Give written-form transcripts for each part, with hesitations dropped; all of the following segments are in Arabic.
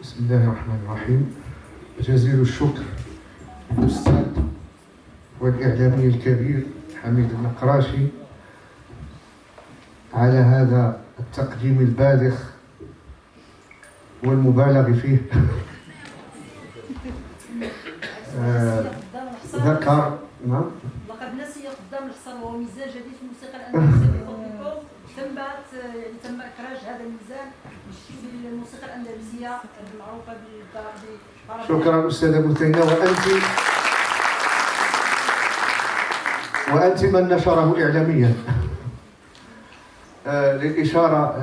بسم الله الرحمن الرحيم. جزيل الشكر للأستاذ والإعلامي الكبير حميد النقراشي على هذا التقديم البالغ والمبالغ فيه. ذكر نعم لقد نسي قدام الحصان وهو ميزان جديد في الموسيقى الأندلسية بفضلكم. تم إخراج هذا الميزان في الموسيقى الأندلسية المعروفة شكرا أستاذة بثينة. وأنت من نشره إعلاميا. للإشارة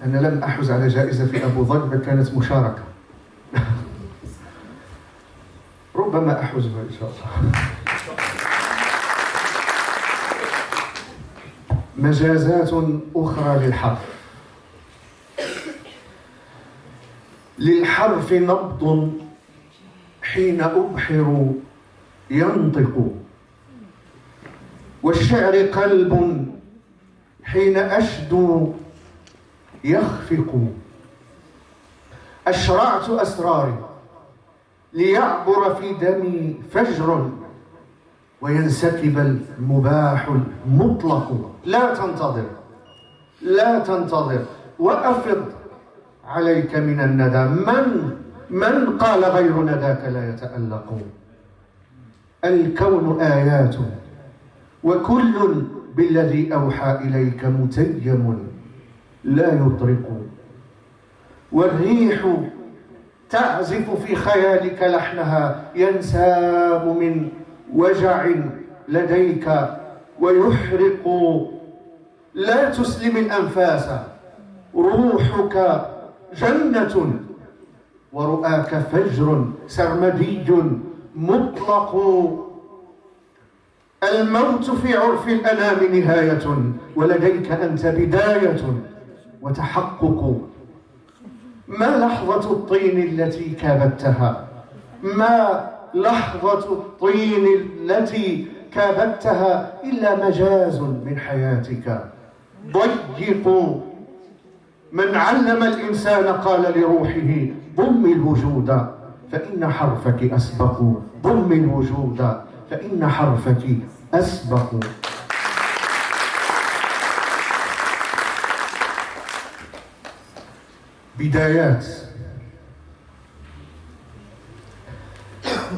أنا لم أحز على جائزة في أبو ظبي، بل كانت مشاركة. ربما أحوزها إن شاء الله. مجازات أخرى للحرف. للحرف نبض حين أبحر ينطق، والشعر قلب حين أشدو يخفق. أشرعت أسراري ليعبر في دمي فجر، وينسكب المباح المطلق. لا تنتظر وأفض عليك من الندى. من قال غير نداك لا يتألق. الكون آيات وكل بالذي أوحى إليك متيم لا يطرق. والريح تعزف في خيالك لحنها ينساب من وجع لديك ويحرق. لا تسلم الأنفاس، روحك جنة ورؤاك فجر سرمدي مطلق. الموت في عرف الأنام نهاية، ولديك أنت بداية وتحقق. ما لحظة الطين التي كابدتها، ما لحظة الطين التي كابدتها إلا مجاز من حياتك ضيق. من علم الإنسان قال لروحه ضم الوجود فإن حرفك أسبق. ضم الوجود فإن حرفك أسبق. بدايات.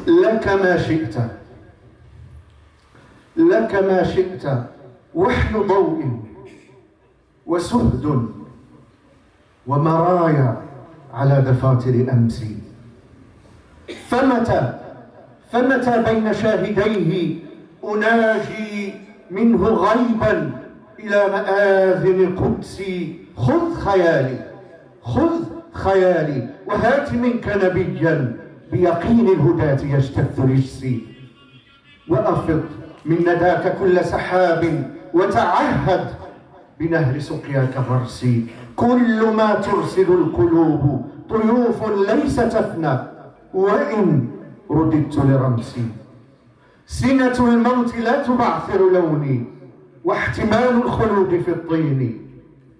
لك ما شئت، لك ما شئت، وحل ضوء وسهد ومرايا على دفاتر أمسي. فمتى بين شاهديه أناجي منه غيبا إلى مآذن قدسي. خذ خيالي وهات منك نبيا بيقين الهداة يجتث رجسي. وأفض من نداك كل سحاب وتعهد بنهر سقياك غرسي. كل ما ترسل القلوب طيوف ليس تفنى وإن رددت لرمسي. سنة الموت لا تبعثر لوني، واحتمال الخلود في الطين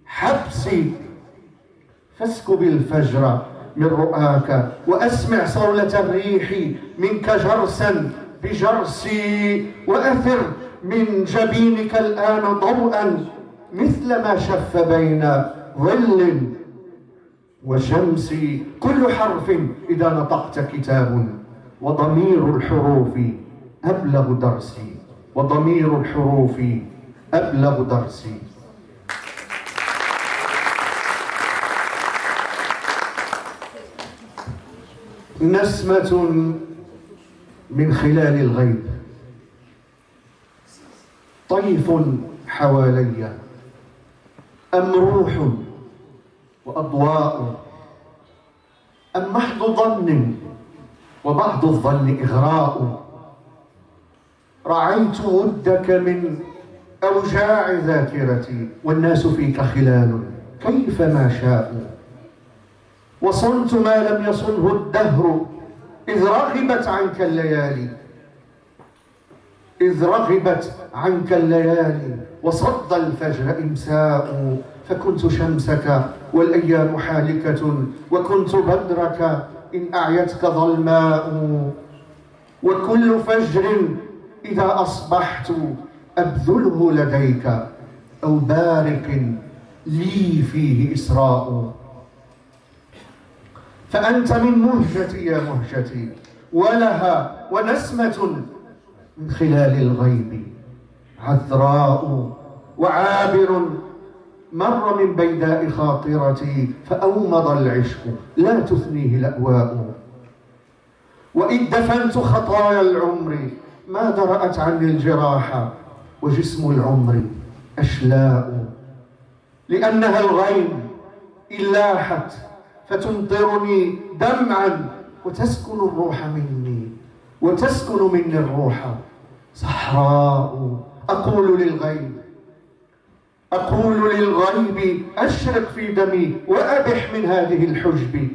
حبسي. فاسكب الفجر من رؤاك وأسمع صولة الريح منك جرسا بجرسي. وأثر من جبينك الآن ضوءا مثل ما شف بين ظل وشمس. كل حرف إذا نطقت كتاب، وضمير الحروف أبلغ درسي. وضمير الحروف أبلغ درسي. نسمة من خلال الغيب، طيف حوالي، أم روح وأضواء، أم محض ظن وبعض الظن إغراء. رعيت ودك من أوجاع ذاكرتي، والناس فيك خلال كيفما شاءوا. وصنت ما لم يصنه الدهر إذ رغبت عنك الليالي. إذ رغبت عنك الليالي وصد الفجر إمساء. فكنت شمسك والأيام حالكة، وكنت بدرك إن أعيتك ظلماء. وكل فجر إذا أصبحت أبذله لديك، أو بارق لي فيه إسراء. فأنت من مهجتي يا مهجتي، ولها ونسمة من خلال الغيب عذراء. وعابر مر من بيداء خاطرتي، فأومض العشق لا تثنيه الأواء. وإذ دفنت خطايا العمر ما درأت عني الجراح، وجسم العمر أشلاء. لأنها الغيم إن لاحت فتمطرني دمعا، وتسكن الروح مني، وتسكن مني الروح صحراء. أقول للغيب أشرق في دمي، وأبح من هذه الحجب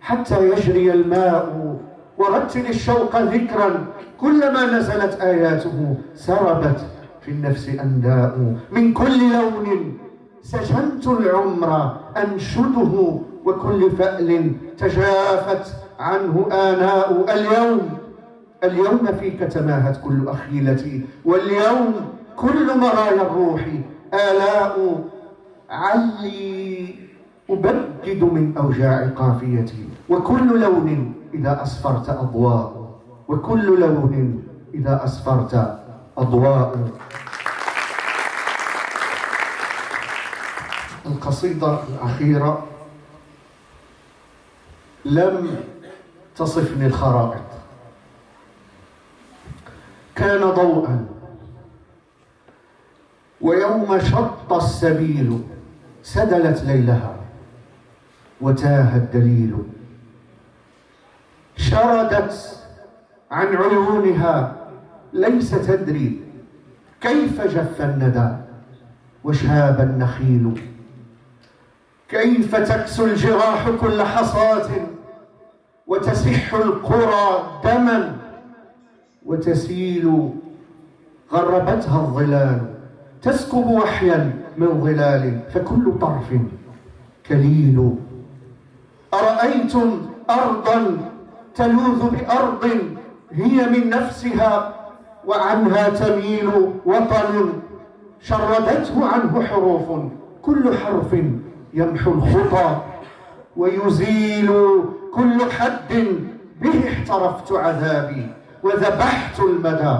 حتى يجري الماء. ورتل الشوق ذكرا، كلما نزلت آياته سربت في النفس أنداء. من كل لون سجنت العمر أنشده، وكل فأل تجافت عنه آناء. اليوم فيك تماهت كل أخيلتي، واليوم كل مرايا الروح آلاء. علي أبجد من أوجاع قافيتي، وكل لون إذا أسفرت أضواء، وكل لون إذا أسفرت أضواء. القصيدة الأخيرة لم تصفني الخرائط، كان ضوءا، ويوم شط السبيل سدلت ليلها وتاه الدليل. شردت عن عيونها ليس تدري كيف جف الندى وشاب النخيل. كيف تكسو الجراح كل حصاة، وتسح القرى دما، وتسيل غربتها الظلال. تسكب وحيا من ظلال، فكل طرف كليل. أرأيتم أرضا تلوذ بأرض هي من نفسها وعنها تميل؟ وطن شردته عنه حروف، كل حرف يمحو الخطى ويزيل. كل حد به احترفت عذابي، وذبحت المدى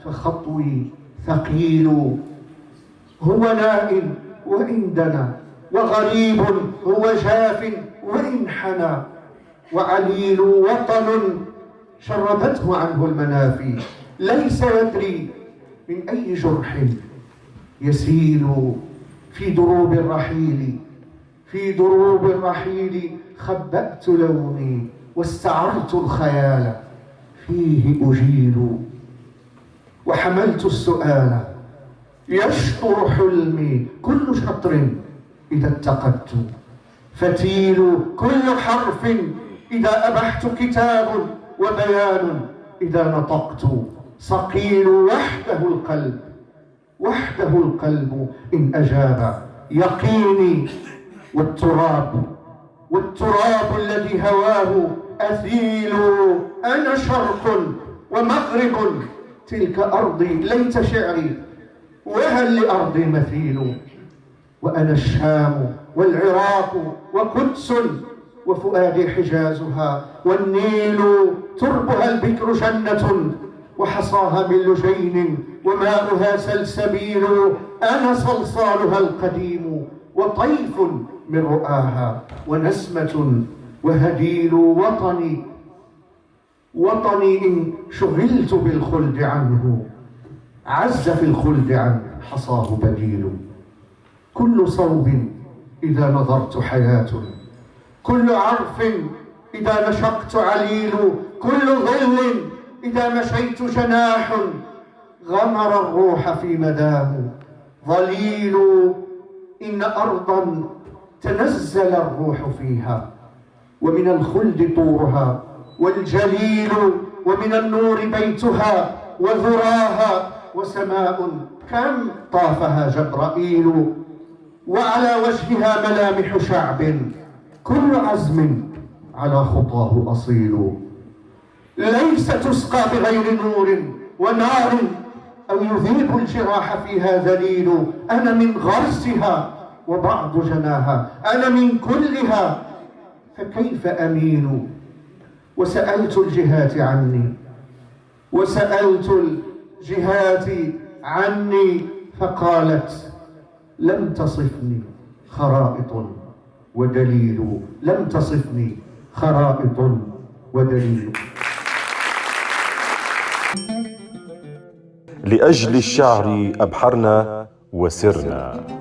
فخطوي ثقيل. هو نائم وإن دنا، وغريب هو جاف وإن حنى، وعليل وطن شردته عنه المنافي. ليس يدري من أي جرح يسيل. في دروب الرحيل، في دروب الرحيل خبأت لوني، واستعرت الخيال فيه أجيل. وحملت السؤال يشطر حلمي، كل شطر إذا اتقدت فتيل. كل حرف إذا أبحت كتاب، وبيان إذا نطقت صقيل. وحده القلب إن أجاب يقيني، والتراب الذي هواه أثيل. أنا شرق ومغرب تلك أرضي، ليت شعري وهل لأرضي مثيل. وأنا الشام والعراق وقدس، وفؤادي حجازها، والنيل تربها البكر جنة، وحصاها من لجين، وماؤها سلسبيل. أنا صلصالها القديم، وطيف من رؤاها، ونسمة وهديل. وطني إن شغلت بالخلد عنه، عز في الخلد عنه حصاه بديل. كل صوب إذا نظرت حياة، كل عرف إذا نشقت عليل. كل ظل إذا مشيت جناح، غمر الروح في مداه ظليل. إن أرضا تنزل الروح فيها، ومن الخلد طورها والجليل. ومن النور بيتها وذراها، وسماء كم طافها جبرائيل. وعلى وجهها ملامح شعب كل عزم على خطاه أصيل. ليس تسقى بغير نور ونار أو يذيب الجراح فيها ذليل. أنا من غرسها وبعض جناها، أنا من كلها فكيف أمين. وسألت الجهات عني، وسألت الجهات عني فقالت لم تصفني خرائط ودليل، لم تصفني خرائط ودليل. لأجل الشعر أبحرنا وسرنا.